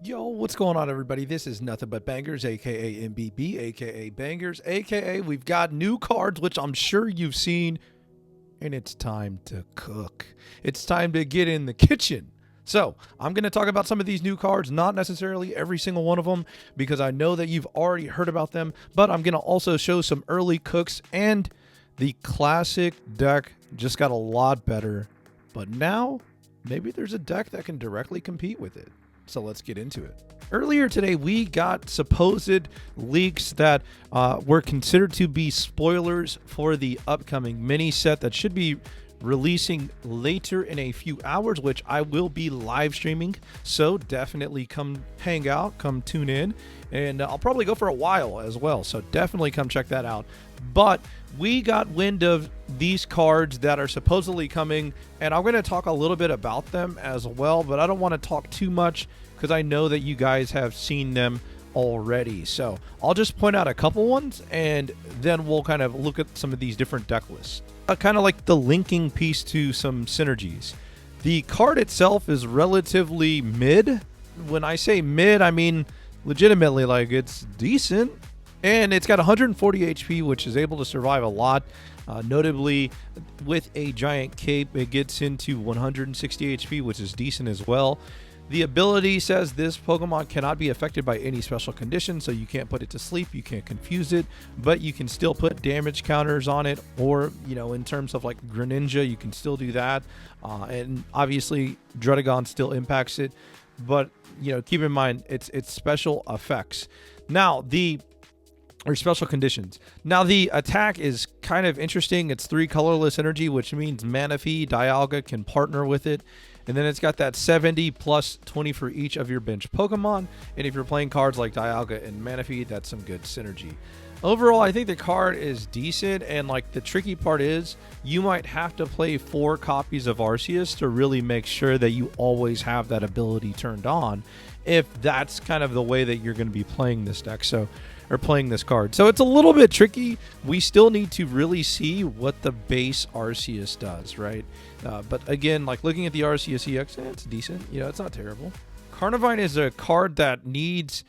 Yo, what's going on, everybody? This is Nothing But Bangers, aka MBB, aka Bangers, aka we've got new cards, which I'm sure you've seen, and it's time to cook. It's time to get in the kitchen. So I'm going to talk about some of these new cards, not necessarily every single one of them, because I know that you've already heard about them, but I'm going to also show some early cooks, and the classic deck just got a lot better, but now maybe there's a deck that can directly compete with it. So let's get into it. Earlier today, we got supposed leaks that were considered to be spoilers for the upcoming mini set that should be releasing later in a few hours, which I will be live streaming. So definitely come hang out, come tune in, and I'll probably go for a while as well. So definitely come check that out. But we got wind of these cards that are supposedly coming, and I'm going to talk a little bit about them as well, but I don't want to talk too much because I know that you guys have seen them already. So I'll just point out a couple ones, and then we'll kind of look at some of these different deck lists. Kind of like the linking piece to some synergies. The card itself is relatively mid. When I say mid, I mean legitimately like it's decent. And it's got 140 HP, which is able to survive a lot. Notably, with a giant cape, it gets into 160 HP, which is decent as well. The ability says this Pokemon cannot be affected by any special condition, so you can't put it to sleep, you can't confuse it, but you can still put damage counters on it, or, you know, in terms of like Greninja, you can still do that. And obviously, Druddigon still impacts it, but, you know, keep in mind, it's special effects. Now, or special conditions. Now, the attack is kind of interesting. It's 3 colorless energy, which means Manaphy, Dialga can partner with it. And then it's got that 70 plus 20 for each of your bench Pokemon. And if you're playing cards like Dialga and Manaphy, that's some good synergy. Overall, I think the card is decent. And like the tricky part is you might have to play 4 copies of Arceus to really make sure that you always have that ability turned on, if that's kind of the way that you're going to be playing this deck. Or playing this card. So it's a little bit tricky. We still need to really see what the base Arceus does, right? But again, like looking at the Areceus EX, it's decent. You know, it's not terrible. Carnivine is a card that needs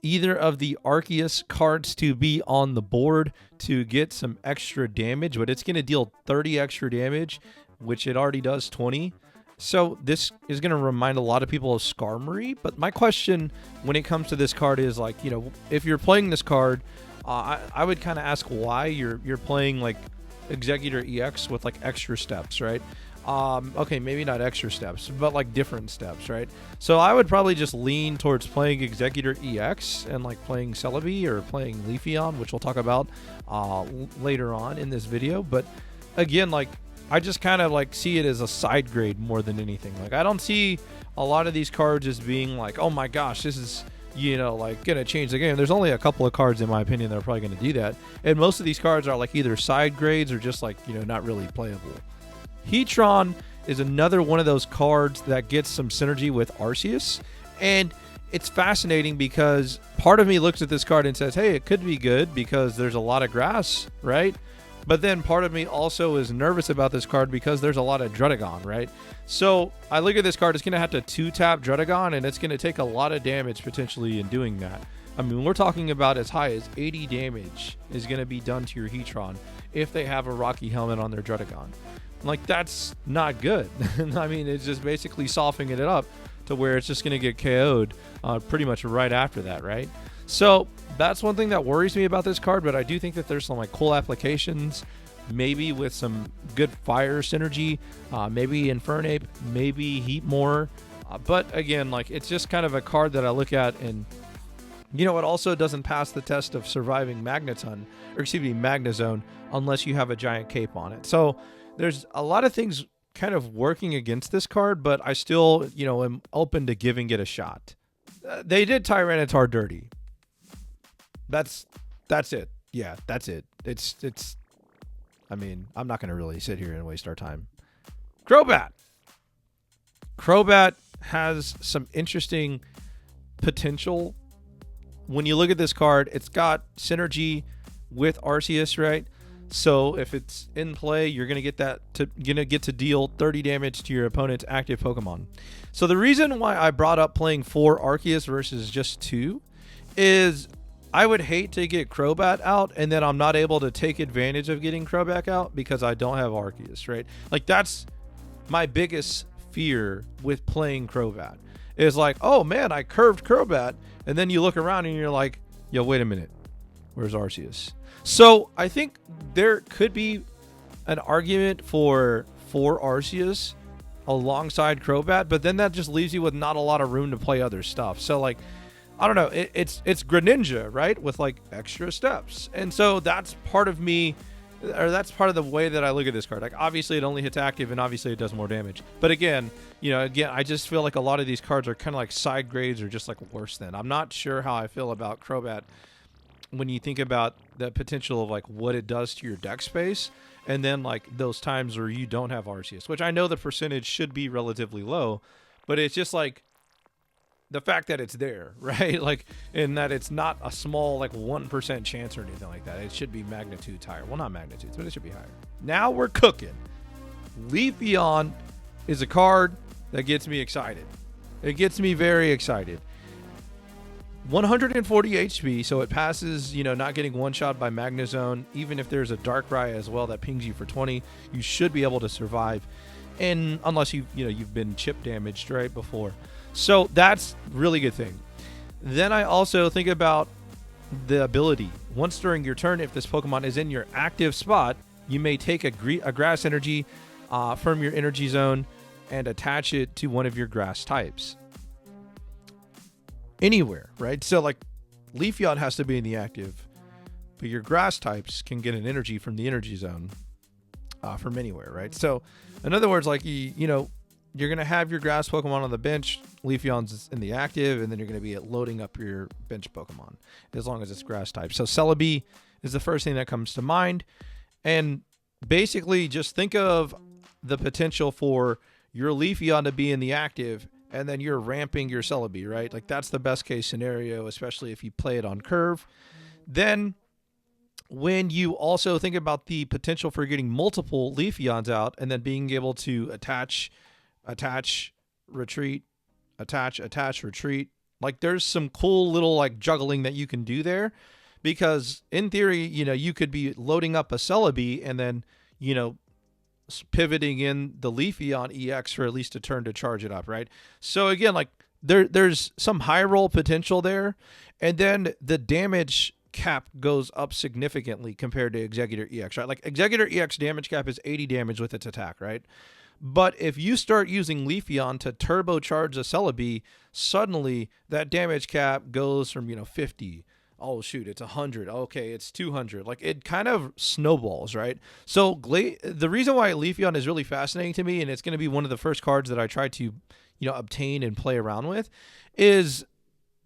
either of the Arceus cards to be on the board to get some extra damage, but it's going to deal 30 extra damage, which it already does 20. So this is going to remind a lot of people of Skarmory, but my question when it comes to this card is like, you know, if you're playing this card, I would kind of ask why you're playing like Exeggutor EX with like extra steps, right? Okay, maybe not extra steps, but like different steps, right? So I would probably just lean towards playing Exeggutor EX and like playing Celebi or playing Leafeon, which we'll talk about later on in this video. But again, like, I just kind of like see it as a side grade more than anything. Like, I don't see a lot of these cards as being like, oh my gosh, this is, you know, like gonna change the game. There's only a couple of cards in my opinion that are probably gonna do that, and most of these cards are like either side grades or just like, you know, not really playable. Heatran is another one of those cards that gets some synergy with Arceus, and it's fascinating because part of me looks at this card and says, hey, it could be good because there's a lot of grass, right? But then part of me also is nervous about this card because there's a lot of Druddigon, right? So I look at this card, it's going to have to 2-tap Druddigon, and it's going to take a lot of damage potentially in doing that. I mean, we're talking about as high as 80 damage is going to be done to your Heatran if they have a Rocky Helmet on their Druddigon. Like, that's not good. I mean, it's just basically softening it up to where it's just going to get KO'd pretty much right after that, right? So that's one thing that worries me about this card, but I do think that there's some like cool applications, maybe with some good fire synergy, maybe Infernape, maybe Heatmore. But again, like, it's just kind of a card that I look at, and you know, it also doesn't pass the test of surviving Magnezone unless you have a giant cape on it. So there's a lot of things kind of working against this card, but I still, you know, am open to giving it a shot. They did Tyranitar dirty. That's it. Yeah, that's it. It's I mean, I'm not going to really sit here and waste our time. Crobat has some interesting potential. When you look at this card, it's got synergy with Arceus, right? So if it's in play, you're gonna get to deal 30 damage to your opponent's active Pokemon. So the reason why I brought up playing 4 Arceus versus just 2 is I would hate to get Crobat out and then I'm not able to take advantage of getting Crobat out because I don't have Arceus, right? Like that's my biggest fear with playing Crobat is like, oh man, I curved Crobat, and then you look around and you're like, yo, wait a minute, where's Arceus? So I think there could be an argument for Arceus alongside Crobat, but then that just leaves you with not a lot of room to play other stuff. So like, I don't know, it's Greninja, right, with like extra steps, and so that's part of me, or that's part of the way that I look at this card. Like obviously it only hits active, and obviously it does more damage. But again, I just feel like a lot of these cards are kind of like side grades or just like worse than. I'm not sure how I feel about Crobat when you think about the potential of like what it does to your deck space, and then like those times where you don't have Arceus, which I know the percentage should be relatively low, but it's just like the fact that it's there, right? Like, in that it's not a small like 1% chance or anything like that. It should be magnitudes higher. Well, not magnitudes, but it should be higher. Now we're cooking. Leafeon is a card that gets me excited. It gets me very excited. 140 HP, so it passes, not getting one-shot by Magnezone. Even if there's a Darkrai as well that pings you for 20, you should be able to survive. And unless you've been chip damaged right before. So that's really good thing. Then I also think about the ability. Once during your turn, if this Pokemon is in your active spot, you may take a grass energy from your energy zone and attach it to one of your grass types. Anywhere, right? So like Leafeon has to be in the active, but your grass types can get an energy from the energy zone from anywhere, right? So in other words, like you're going to have your grass Pokemon on the bench, Leafeon's in the active, and then you're going to be loading up your bench Pokemon as long as it's grass type. So Celebi is the first thing that comes to mind. And basically just think of the potential for your Leafeon to be in the active, and then you're ramping your Celebi, right? Like that's the best case scenario, especially if you play it on curve. Then when you also think about the potential for getting multiple Leafeons out and then being able to attach, retreat, attach, retreat, like there's some cool little like juggling that you can do there, because in theory, you could be loading up a Celebi and then, pivoting in the Leafeon EX for at least a turn to charge it up, right? So again, like there's some high roll potential there, and then the damage cap goes up significantly compared to Exeggutor EX, right? Like Exeggutor EX damage cap is 80 damage with its attack, right? But if you start using Leafeon to turbocharge a Celebi, suddenly that damage cap goes from 50. Oh shoot, it's 100. Okay, it's 200. Like it kind of snowballs, right? So the reason why Leafeon is really fascinating to me, and it's going to be one of the first cards that I try to, obtain and play around with, is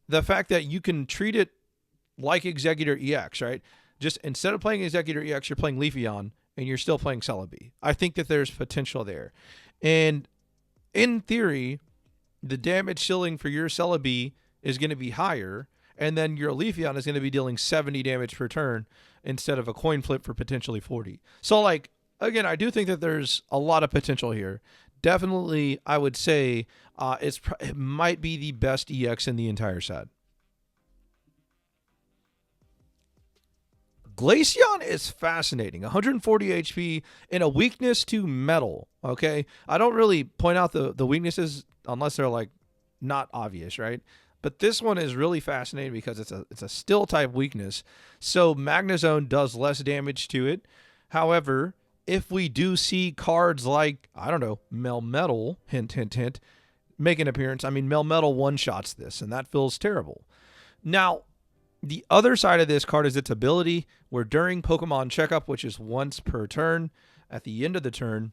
the fact that you can treat it like Exeggutor EX, right? Just instead of playing Exeggutor EX, you're playing Leafeon, and you're still playing Celebi. I think that there's potential there, and in theory, the damage ceiling for your Celebi is going to be higher. And then your Leafeon is going to be dealing 70 damage per turn instead of a coin flip for potentially 40. So, like, again, I do think that there's a lot of potential here. Definitely, I would say it might be the best EX in the entire set. Glaceon is fascinating. 140 HP and a weakness to metal, okay? I don't really point out the weaknesses unless they're, like, not obvious, right? But this one is really fascinating because it's a steel type weakness. So Magnezone does less damage to it. However, if we do see cards like, I don't know, Melmetal, hint, hint, hint, make an appearance, Melmetal one-shots this, and that feels terrible. Now, the other side of this card is its ability, where during Pokemon Checkup, which is once per turn, at the end of the turn,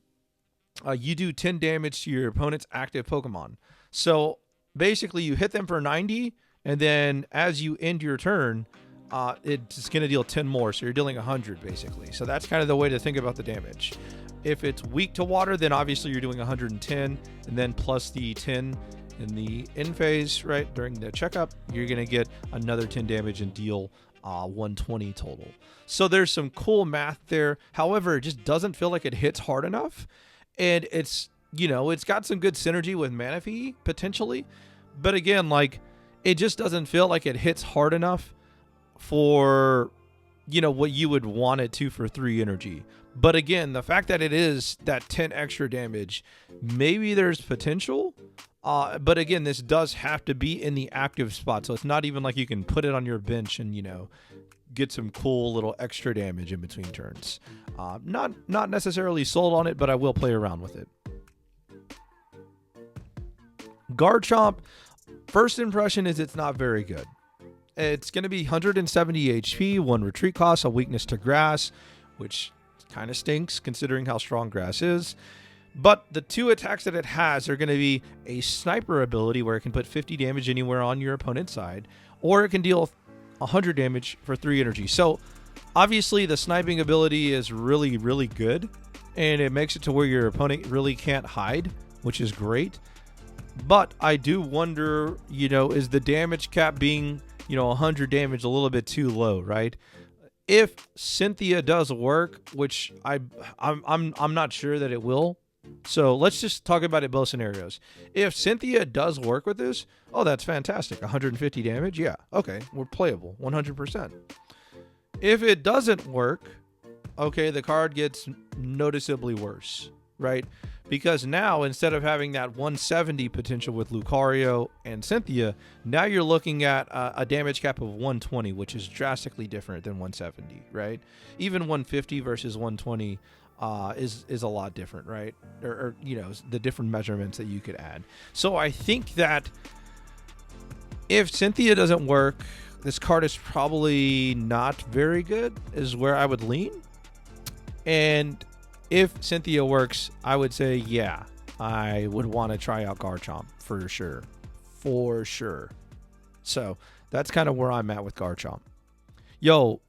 you do 10 damage to your opponent's active Pokemon. So basically, you hit them for 90, and then as you end your turn, it's going to deal 10 more, so you're dealing 100, basically. So that's kind of the way to think about the damage. If it's weak to water, then obviously you're doing 110, and then plus the 10 in the end phase, right, during the checkup, you're going to get another 10 damage and deal 120 total. So there's some cool math there. However, it just doesn't feel like it hits hard enough. And it's, it's got some good synergy with Manaphy potentially. But again, like, it just doesn't feel like it hits hard enough for, what you would want it to for 3 energy. But again, the fact that it is that 10 extra damage, maybe there's potential. But again, this does have to be in the active spot. So it's not even like you can put it on your bench and, get some cool little extra damage in between turns. Not necessarily sold on it, but I will play around with it. Garchomp, first impression is it's not very good. It's going to be 170 HP, 1 retreat cost, a weakness to grass, which kind of stinks considering how strong grass is. But the 2 attacks that it has are going to be a sniper ability where it can put 50 damage anywhere on your opponent's side, or it can deal 100 damage for 3 energy. So obviously the sniping ability is really, really good, and it makes it to where your opponent really can't hide, which is great. But I do wonder, is the damage cap being, 100 damage a little bit too low, right? If Cynthia does work, which I'm not sure that it will. So let's just talk about it both scenarios. If Cynthia does work with this, oh, that's fantastic. 150 damage. Yeah. Okay. We're playable 100%. If it doesn't work, okay, the card gets noticeably worse, right? Because now, instead of having that 170 potential with Lucario and Cynthia, now you're looking at a damage cap of 120, which is drastically different than 170, right? Even 150 versus 120 is a lot different, right? Or the different measurements that you could add. So I think that if Cynthia doesn't work, this card is probably not very good, is where I would lean. And if Cynthia works, I would say, yeah, I would want to try out Garchomp for sure. For sure. So that's kind of where I'm at with Garchomp. Yo,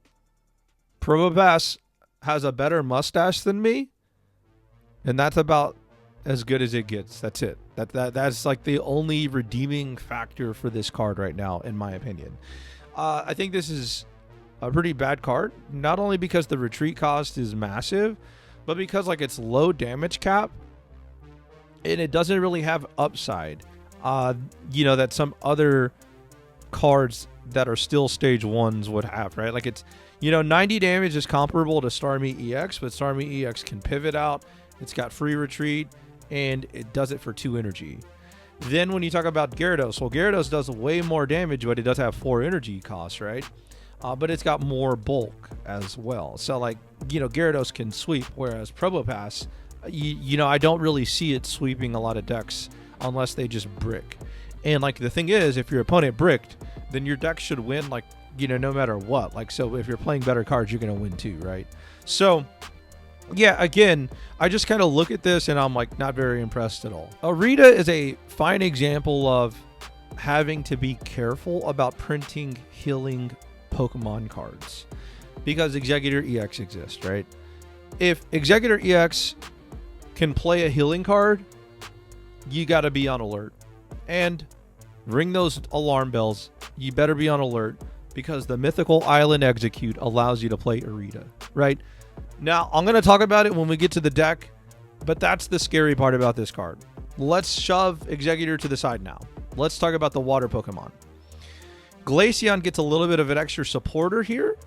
Probobass has a better mustache than me, and that's about as good as it gets. That's it. That's like the only redeeming factor for this card right now, in my opinion. I think this is a pretty bad card, not only because the retreat cost is massive, but because like it's low damage cap and it doesn't really have upside. That some other cards that are still stage 1s would have, right? Like it's 90 damage is comparable to Starmie EX, but Starmie EX can pivot out. It's got free retreat, and it does it for 2 energy. Then when you talk about Gyarados, well, Gyarados does way more damage, but it does have 4 energy costs, right? But it's got more bulk as well. So, like, Gyarados can sweep, whereas Probopass, I don't really see it sweeping a lot of decks unless they just brick. And, like, the thing is, if your opponent bricked, then your deck should win, like, no matter what. Like, so if you're playing better cards, you're going to win too, right? So, yeah, again, I just kind of look at this and I'm like not very impressed at all. Irida is a fine example of having to be careful about printing healing Pokemon cards because Exeggutor EX exists, right? If Exeggutor EX can play a healing card, you got to be on alert and ring those alarm bells. You better be on alert because the Mythical Island Execute allows you to play Irida, right? Now, I'm going to talk about it when we get to the deck, but that's the scary part about this card. Let's shove Exeggutor to the side now. Let's talk about the water Pokemon. Glaceon gets a little bit of an extra supporter here,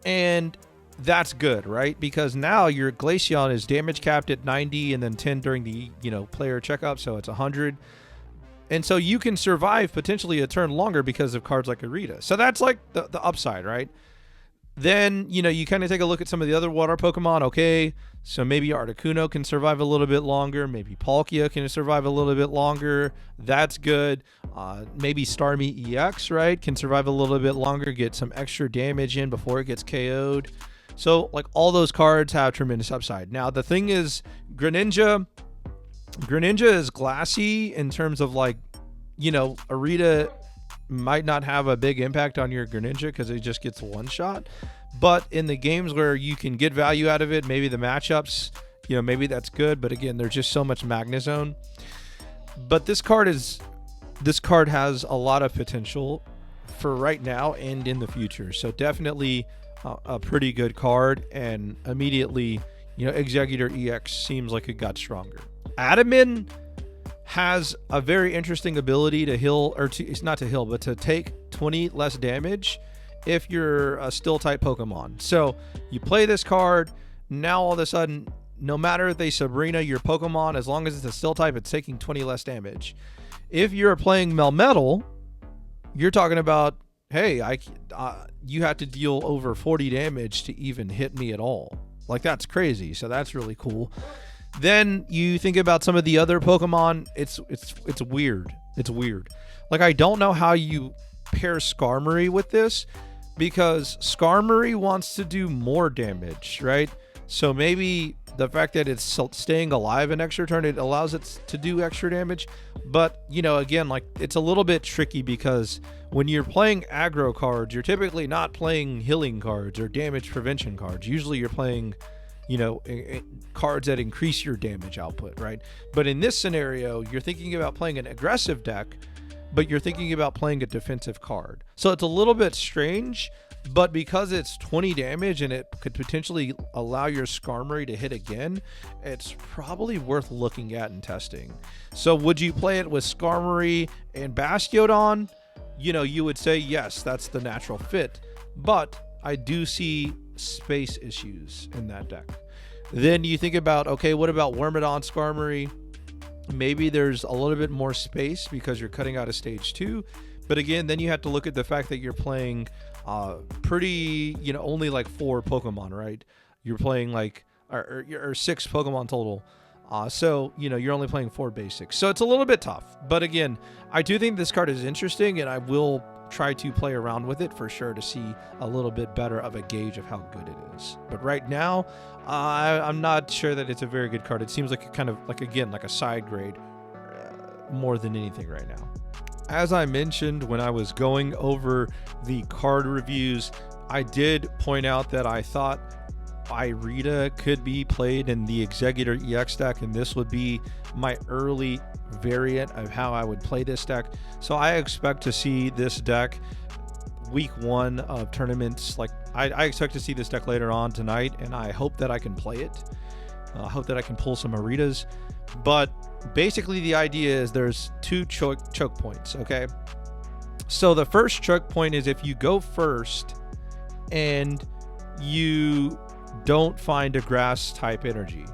and that's good, right? Because now your Glaceon is damage capped at 90 and then 10 during the, player checkup, so it's 100. And so you can survive potentially a turn longer because of cards like Irida. So that's like the upside, right? Then, you kind of take a look at some of the other water Pokemon. Okay, so maybe Articuno can survive a little bit longer. Maybe Palkia can survive a little bit longer. That's good. Maybe Starmie EX, right, can survive a little bit longer, get some extra damage in before it gets KO'd. So, like, all those cards have tremendous upside. Now, the thing is, Greninja is glassy in terms of, like, Irida might not have a big impact on your Greninja because it just gets one shot. But in the games where you can get value out of it, maybe the matchups, maybe that's good. But again, there's just so much Magnezone. But this card has a lot of potential. for right now and in the future. So definitely a pretty good card, and immediately, you know, Exeggutor EX seems like it got stronger. Adaman has a very interesting ability to heal, or it's not to heal, but to take 20 less damage if you're a Steel type Pokemon. So you play this card, now all of a sudden, no matter if they Sabrina your Pokemon, as long as it's a Steel type, it's taking 20 less damage. If you're playing Melmetal, you're talking about, hey, you have to deal over 40 damage to even hit me at all. Like, that's crazy. So that's really cool. Then you think about some of the other Pokemon. It's weird. It's weird. Like, I don't know how you pair Skarmory with this, because Skarmory wants to do more damage, right? So maybe the fact that it's staying alive an extra turn, it allows it to do extra damage. But, you know, again, like, it's a little bit tricky, because when you're playing aggro cards, you're typically not playing healing cards or damage prevention cards. Usually you're playing, you know, cards that increase your damage output, right? But in this scenario, you're thinking about playing an aggressive deck, but you're thinking about playing a defensive card. So it's a little bit strange, but because it's 20 damage and it could potentially allow your Skarmory to hit again, it's probably worth looking at and testing. So would you play it with Skarmory and Bastiodon? You know, you would say, yes, that's the natural fit. But I do see space issues in that deck. Then you think about, okay, what about Wormadon Skarmory? Maybe there's a little bit more space because you're cutting out of stage 2. But again, then you have to look at the fact that you're playing pretty, you know, only like 4 Pokemon, right? You're playing like, or 6 Pokemon total. So, you know, you're only playing 4 basics. So it's a little bit tough. But again, I do think this card is interesting, and I will try to play around with it for sure to see a little bit better of a gauge of how good it is. But right now, I'm not sure that it's a very good card. It seems like a kind of, like, again, like a side grade more than anything right now. As I mentioned when I was going over the card reviews, I did point out that I thought Irida could be played in the Exeggutor EX deck, and this would be my early variant of how I would play this deck. So I expect to see this deck week 1 of tournaments. Like, I expect to see this deck later on tonight, and I hope that I can play it. I hope that I can pull some Iridas. But basically the idea is there's 2 choke points, okay? So the first choke point is if you go first and you don't find a grass type energy,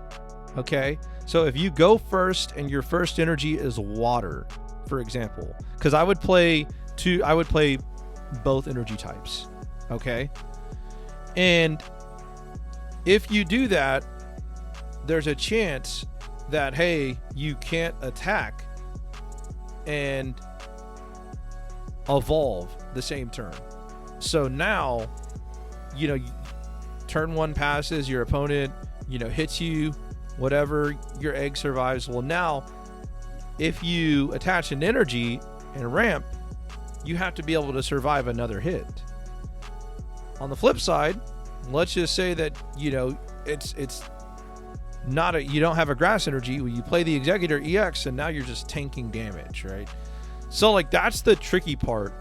okay? So if you go first and your first energy is water, for example, because I would play both energy types, okay? And if you do that, there's a chance that, hey, you can't attack and evolve the same turn. So now, you know, turn 1 passes, your opponent, you know, hits you, whatever, your egg survives. Well, now, if you attach an energy and ramp, you have to be able to survive another hit. On the flip side, let's just say that, you know, it's not you don't have a grass energy. You play the Exeggutor EX and now you're just tanking damage, right? So, like, that's the tricky part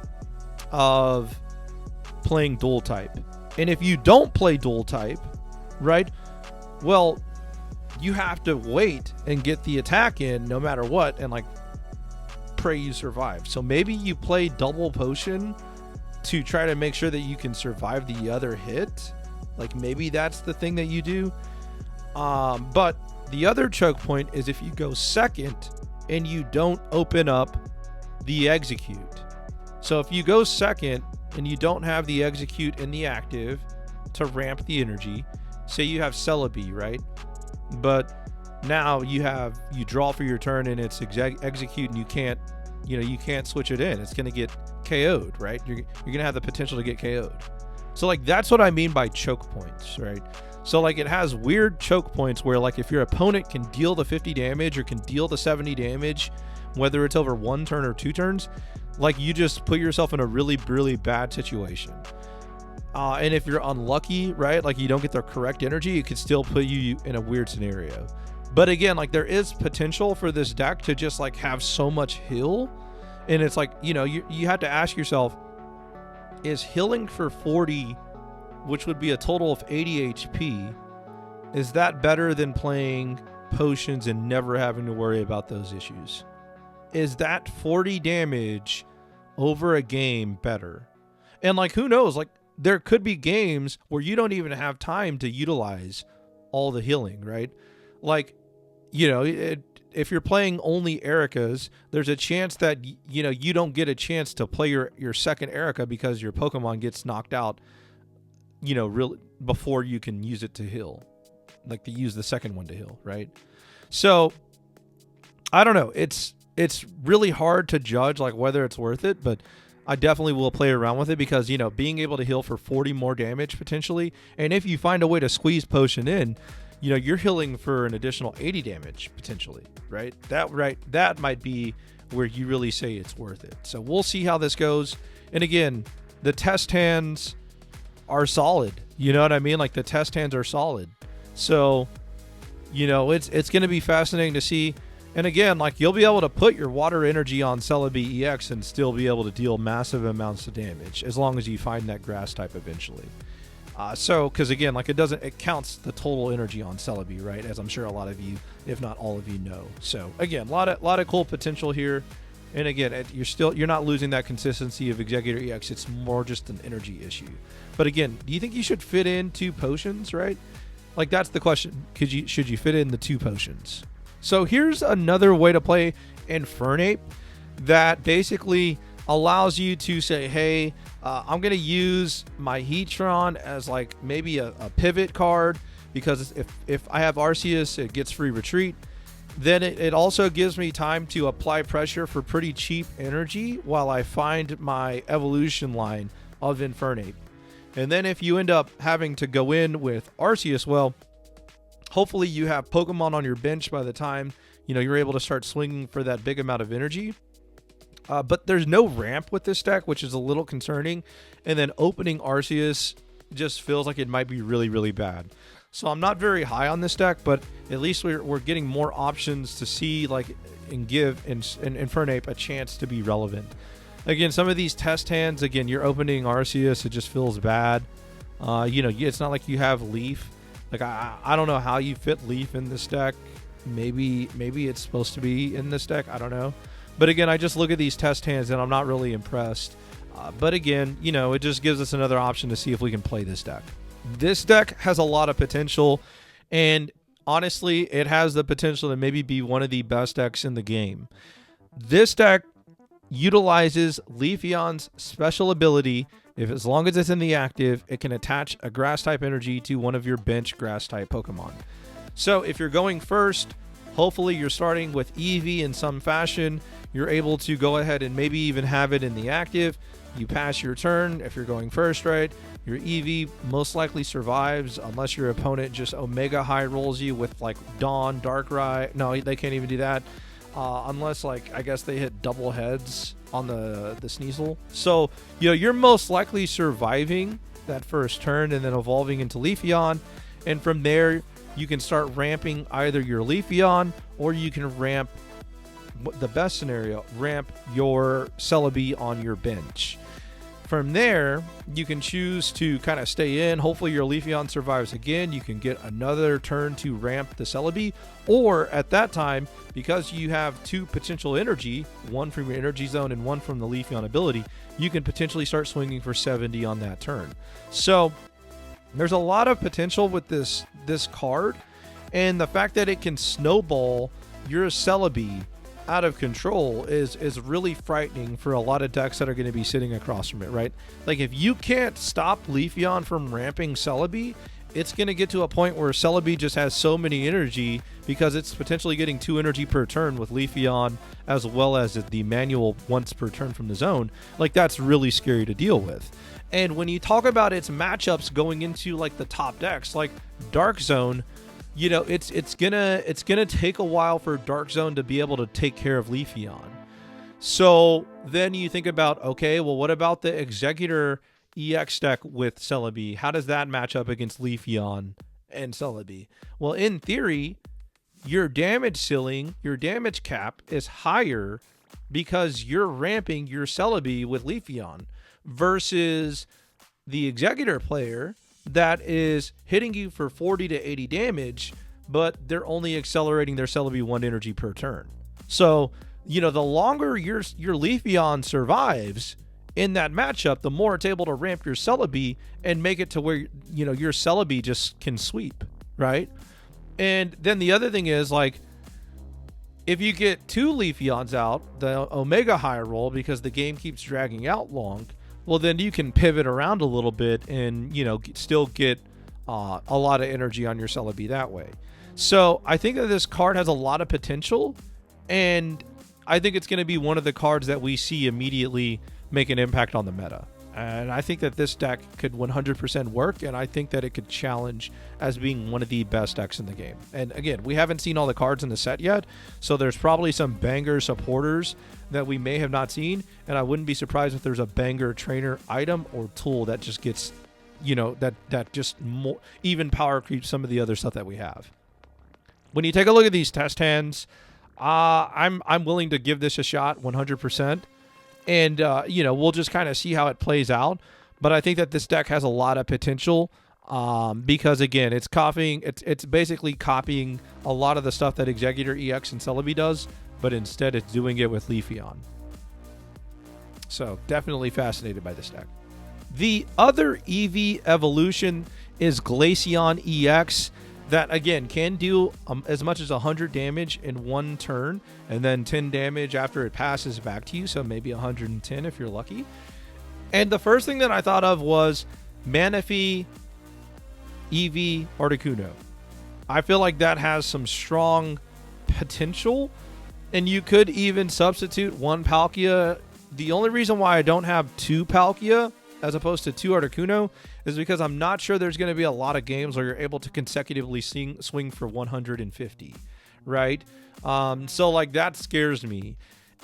of playing dual type. And if you don't play dual type, right, well, you have to wait and get the attack in no matter what, and, like, pray you survive. So maybe you play double potion to try to make sure that you can survive the other hit. Like, maybe that's the thing that you do. But the other choke point is if you go second and you don't open up the execute. So if you go second and you don't have the execute in the active to ramp the energy, say you have Celebi, right? But now you draw for your turn and it's execute, and you can't switch it in. It's going to get KO'd, right? You're going to have the potential to get KO'd. So, like, that's what I mean by choke points, right? So, like, it has weird choke points where, like, if your opponent can deal the 50 damage or can deal the 70 damage, whether it's over 1 turn or 2 turns, like, you just put yourself in a really, really bad situation. And if you're unlucky, right, like, you don't get the correct energy, it could still put you in a weird scenario. But again, like, there is potential for this deck to just, like, have so much heal. And it's like, you know, you have to ask yourself, is healing for 40, which would be a total of 80 HP. Is that better than playing potions and never having to worry about those issues? Is that 40 damage over a game better? And like, who knows? Like, there could be games where you don't even have time to utilize all the healing, right? Like, you know, if you're playing only Ericas, there's a chance that, you know, you don't get a chance to play your second Erica because your Pokemon gets knocked out, you know, really before you can use it to heal. Like, to use the second one to heal, right? So, I don't know. It's really hard to judge, like, whether it's worth it, but I definitely will play around with it because, you know, being able to heal for 40 more damage potentially, and if you find a way to squeeze potion in, you know, you're healing for an additional 80 damage potentially, right? That might be where you really say it's worth it. So we'll see how this goes. And again, the test hands are solid. You know what I mean? Like, the test hands are solid. So, you know, it's going to be fascinating to see. And again, like, you'll be able to put your water energy on Celebi EX and still be able to deal massive amounts of damage as long as you find that grass type eventually. So, because again, like, it counts the total energy on Celebi, right? As I'm sure a lot of you, if not all of you, know. So again, a lot of cool potential here. And again, you're not losing that consistency of Exeggutor EX. It's more just an energy issue. But again, do you think you should fit in 2 potions, right? Like, that's the question. Should you fit in the 2 potions? So here's another way to play Infernape that basically allows you to say, hey, I'm going to use my Heatran as like maybe a pivot card, because if I have Arceus, it gets free retreat. Then it also gives me time to apply pressure for pretty cheap energy while I find my evolution line of Infernape. And then if you end up having to go in with Arceus, well, hopefully you have Pokemon on your bench by the time, you know, you're able to start swinging for that big amount of energy. But there's no ramp with this deck, which is a little concerning. And then opening Arceus just feels like it might be really, really bad. So I'm not very high on this deck, but at least we're getting more options to see, like, and give Infernape a chance to be relevant. Again, some of these test hands, again, you're opening Arceus, it just feels bad. You know, it's not like you have Leaf. Like, I don't know how you fit Leaf in this deck. Maybe it's supposed to be in this deck. I don't know. But again, I just look at these test hands and I'm not really impressed. But again, you know, it just gives us another option to see if we can play this deck. This deck has a lot of potential, and honestly, it has the potential to maybe be one of the best decks in the game. This deck utilizes Leafeon's special ability. As long as it's in the active, it can attach a grass type energy to one of your bench grass type Pokemon. So if you're going first, hopefully you're starting with Eevee in some fashion. You're able to go ahead and maybe even have it in the active. You pass your turn if you're going first, right? Your Eevee most likely survives unless your opponent just Omega High rolls you with like Dawn, Darkrai. No, they can't even do that. Unless, like, I guess they hit double heads on the Sneasel. So, you know, you're most likely surviving that first turn and then evolving into Leafeon. And from there, you can start ramping either your Leafeon, or you can ramp, the best scenario, ramp your Celebi on your bench. From there, you can choose to kind of stay in. Hopefully your Leafeon survives again. You can get another turn to ramp the Celebi. Or at that time, because you have 2 potential energy, one from your energy zone and one from the Leafeon ability, you can potentially start swinging for 70 on that turn. So there's a lot of potential with this card. And the fact that it can snowball your Celebi out of control is really frightening for a lot of decks that are going to be sitting across from it, right? Like, if you can't stop Leafeon from ramping Celebi, it's going to get to a point where Celebi just has so many energy because it's potentially getting 2 energy per turn with Leafeon, as well as the manual once per turn from the zone. Like, that's really scary to deal with. And when you talk about its matchups going into like the top decks, like Dark Zone, you know, it's gonna take a while for Dark Zone to be able to take care of Leafeon. So then you think about, okay, well, what about the Exeggutor EX deck with Celebi? How does that match up against Leafeon and Celebi? Well, in theory, your damage ceiling, your damage cap is higher because you're ramping your Celebi with Leafeon versus the Exeggutor player that is hitting you for 40 to 80 damage, but they're only accelerating their Celebi 1 energy per turn. So, you know, the longer your Leafeon survives in that matchup, the more it's able to ramp your Celebi and make it to where, you know, your Celebi just can sweep, right? And then the other thing is, like, if you get 2 Leafeons out, the Omega High roll, because the game keeps dragging out long, well, then you can pivot around a little bit and, you know, still get a lot of energy on your Celebi that way. So I think that this card has a lot of potential, and I think it's going to be one of the cards that we see immediately make an impact on the meta. And I think that this deck could 100% work, and I think that it could challenge as being one of the best decks in the game. And again, we haven't seen all the cards in the set yet, so there's probably some banger supporters that we may have not seen, and I wouldn't be surprised if there's a banger trainer item or tool that just gets, you know, that just more even power creeps some of the other stuff that we have. When you take a look at these test hands, I'm willing to give this a shot 100%. And, you know, we'll just kind of see how it plays out. But I think that this deck has a lot of potential because, again, it's basically copying a lot of the stuff that Exeggutor EX and Celebi does, but instead it's doing it with Leafeon. So definitely fascinated by this deck. The other EV evolution is Glaceon EX. That, again, can do as much as 100 damage in one turn, and then 10 damage after it passes back to you, so maybe 110 if you're lucky. And the first thing that I thought of was Manaphy EV Articuno. I feel like that has some strong potential, and you could even substitute one Palkia. The only reason why I don't have 2 Palkia as opposed to 2 Articuno is because I'm not sure there's going to be a lot of games where you're able to consecutively swing for 150, right? So, like, that scares me.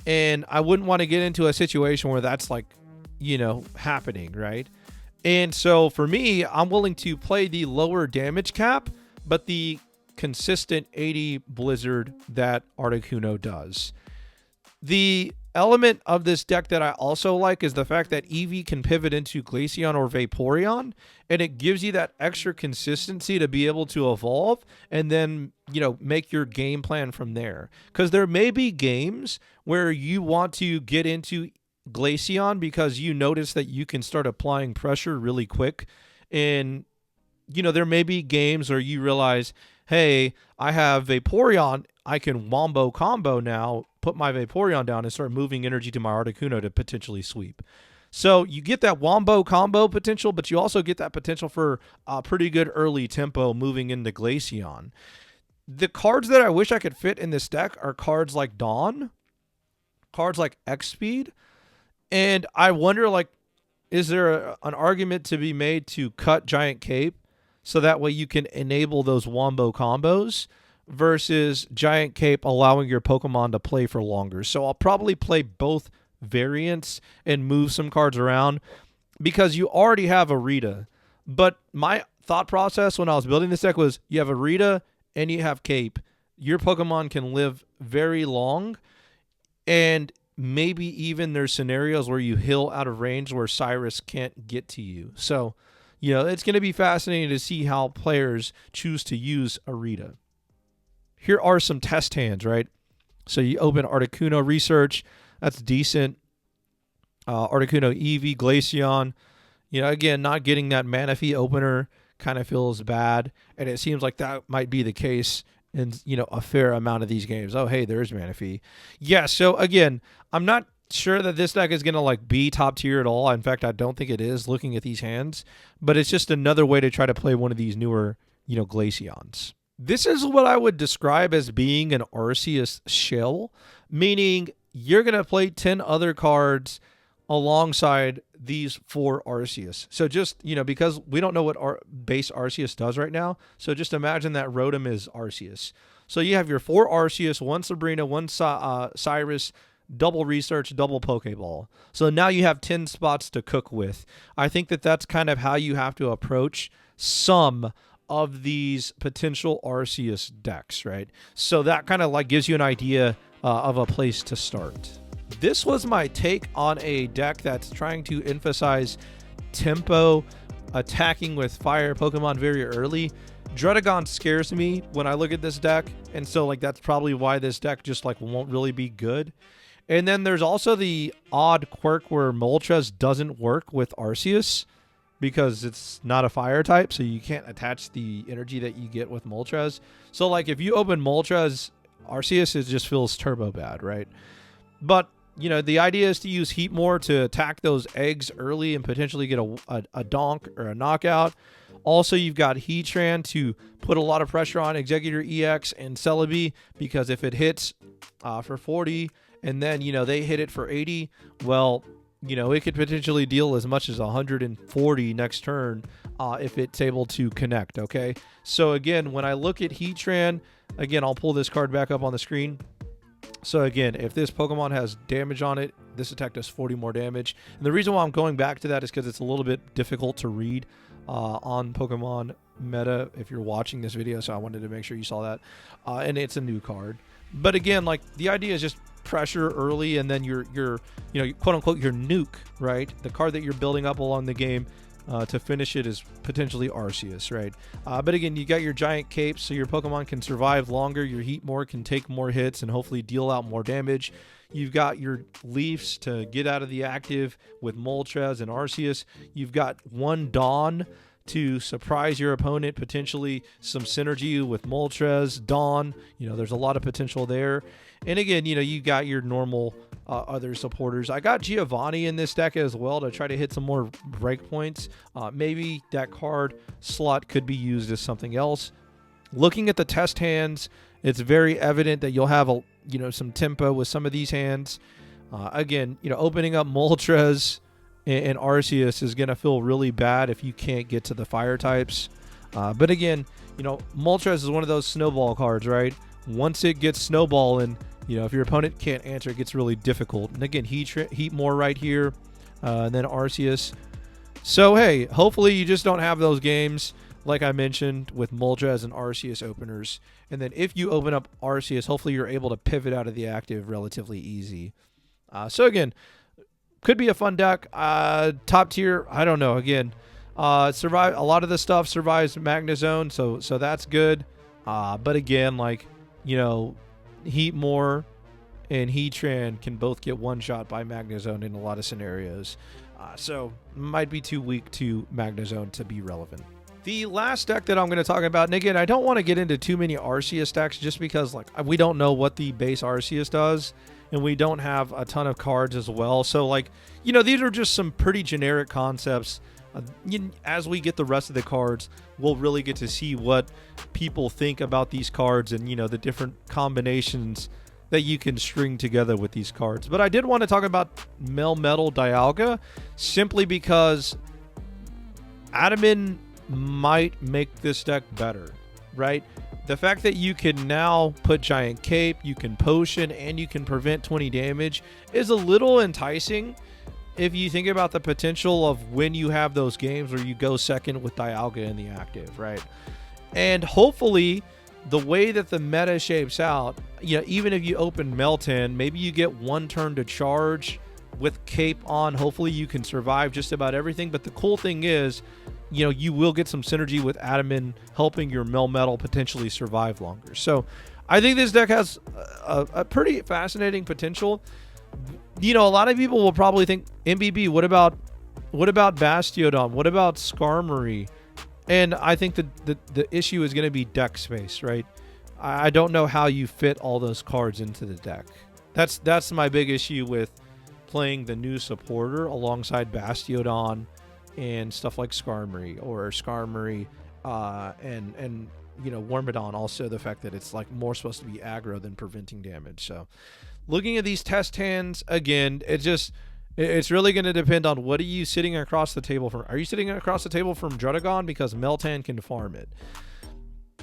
And I wouldn't want to get into a situation where that's, like, you know, happening, right? And so, for me, I'm willing to play the lower damage cap, but the consistent 80 Blizzard that Articuno does. The element of this deck that I also like is the fact that Eevee can pivot into Glaceon or Vaporeon, and it gives you that extra consistency to be able to evolve and then, you know, make your game plan from there. Because there may be games where you want to get into Glaceon because you notice that you can start applying pressure really quick. And, you know, there may be games where you realize, hey, I have Vaporeon, I can wombo combo now, put my Vaporeon down and start moving energy to my Articuno to potentially sweep. So you get that wombo combo potential, but you also get that potential for a pretty good early tempo moving into Glaceon. The cards that I wish I could fit in this deck are cards like Dawn, cards like X-Speed, and I wonder, like, is there an argument to be made to cut Giant Cape so that way you can enable those wombo combos versus Giant Cape allowing your Pokemon to play for longer? So I'll probably play both variants and move some cards around because you already have Irida. But my thought process when I was building this deck was you have Irida and you have Cape. Your Pokemon can live very long, and maybe even there's scenarios where you heal out of range where Cyrus can't get to you. So, you know, it's going to be fascinating to see how players choose to use Irida. Here are some test hands, right? So you open Articuno Research. That's decent. Articuno Eevee, Glaceon. You know, again, not getting that Manaphy opener kind of feels bad. And it seems like that might be the case in, you know, a fair amount of these games. Oh, hey, there's Manaphy. Yeah, so again, I'm not sure that this deck is going to, like, be top tier at all. In fact, I don't think it is looking at these hands. But it's just another way to try to play one of these newer, you know, Glaceons. This is what I would describe as being an Areceus Shell, meaning you're going to play 10 other cards alongside these 4 Arceus. So just, you know, because we don't know what our base Arceus does right now, so just imagine that Rotom is Arceus. So you have your 4 Arceus, 1 Sabrina, 1 Cyrus, double Research, double Pokeball. So now you have 10 spots to cook with. I think that that's kind of how you have to approach some of these potential Arceus decks, right? So that kind of like gives you an idea of a place to start. this was my take on a deck that's trying to emphasize tempo, attacking with fire Pokemon very early. Druddigon scares me when I look at this deck, and so like that's probably why this deck just like won't really be good. And then there's also the odd quirk where Moltres doesn't work with Arceus because it's not a fire type, so you can't attach the energy that you get with Moltres. So like if you open Moltres, Arceus, it just feels turbo bad, right? But you know, the idea is to use Heat more to attack those eggs early and potentially get a donk or a knockout. Also, you've got Heatran to put a lot of pressure on Exeggutor EX and Celebi, because if it hits for 40 and then, you know, they hit it for 80, well, you know, it could potentially deal as much as 140 next turn if it's able to connect, okay? So again, when I look at Heatran, again, I'll pull this card back up on the screen. So again, if this Pokemon has damage on it, this attack does 40 more damage. And the reason why I'm going back to that is because it's a little bit difficult to read on Pokemon meta if you're watching this video, so I wanted to make sure you saw that. And it's a new card. But again, like the idea is just pressure early, and then your you know, quote unquote your nuke, right? The card that you're building up along the game to finish it is potentially Arceus, right? But again, you got your giant cape, so your Pokemon can survive longer. Your Heat more can take more hits and hopefully deal out more damage. You've got your Leafs to get out of the active with Moltres and Arceus. You've got one Dawn to surprise your opponent, potentially some synergy with Moltres, Dawn. You know, there's a lot of potential there. And again, you know, you got your normal other supporters. I got Giovanni in this deck as well to try to hit some more breakpoints. Maybe that card slot could be used as something else. Looking at the test hands, it's very evident that you'll have some tempo with some of these hands. Again, you know, opening up Moltres and Arceus is going to feel really bad if you can't get to the fire types. But again, you know, Moltres is one of those snowball cards, right? Once it gets snowballing, you know, if your opponent can't answer, it gets really difficult. And again, Heat more right here, and then Arceus. So, hey, hopefully you just don't have those games, like I mentioned, with Moltres and Arceus openers. And then if you open up Arceus, hopefully you're able to pivot out of the active relatively easy. So again, could be a fun deck. Top tier, I don't know. Again, survive. A lot of the stuff survives Magnezone, so that's good. But again, like, you know, Heat more and Heatran can both get one shot by Magnezone in a lot of scenarios. So might be too weak to Magnezone to be relevant. The last deck that I'm going to talk about, and again, I don't want to get into too many Arceus decks just because like we don't know what the base Arceus does, and we don't have a ton of cards as well. So like, you know, these are just some pretty generic concepts. As we get the rest of the cards, we'll really get to see what people think about these cards and, you know, the different combinations that you can string together with these cards. But I did want to talk about Melmetal Dialga simply because Adaman might make this deck better, right? The fact that you can now put Giant Cape, you can Potion, and you can prevent 20 damage is a little enticing if you think about the potential of when you have those games where you go second with Dialga in the active, right? And hopefully the way that the meta shapes out, you know, even if you open Meltan, maybe you get one turn to charge with Cape on. Hopefully you can survive just about everything. But the cool thing is, you know, you will get some synergy with Adaman helping your Melmetal potentially survive longer. So I think this deck has a pretty fascinating potential. You know, a lot of people will probably think, MBB, what about Bastiodon? What about Skarmory? And I think the issue is going to be deck space, right? I don't know how you fit all those cards into the deck. That's my big issue with playing the new supporter alongside Bastiodon and stuff like Skarmory and you know, Wormadon. Also the fact that it's like more supposed to be aggro than preventing damage. So looking at these test hands, again, it's really going to depend on what are you sitting across the table from. Are you sitting across the table from Druddigon? Because Meltan can farm it.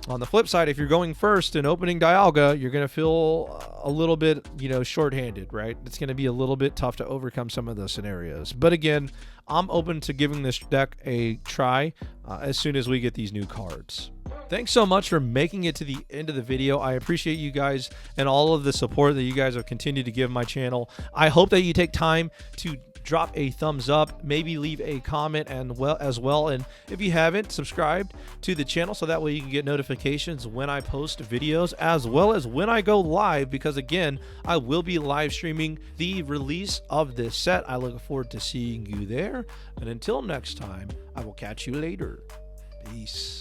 On the flip side, if you're going first and opening Dialga, you're going to feel a little bit, you know, shorthanded, right? It's going to be a little bit tough to overcome some of those scenarios. But again, I'm open to giving this deck a try as soon as we get these new cards. Thanks so much for making it to the end of the video. I appreciate you guys and all of the support that you guys have continued to give my channel. I hope that you take time to drop a thumbs up, maybe leave a comment as well. And if you haven't, subscribed to the channel so that way you can get notifications when I post videos as well as when I go live, because again, I will be live streaming the release of this set. I look forward to seeing you there. And until next time, I will catch you later. Peace.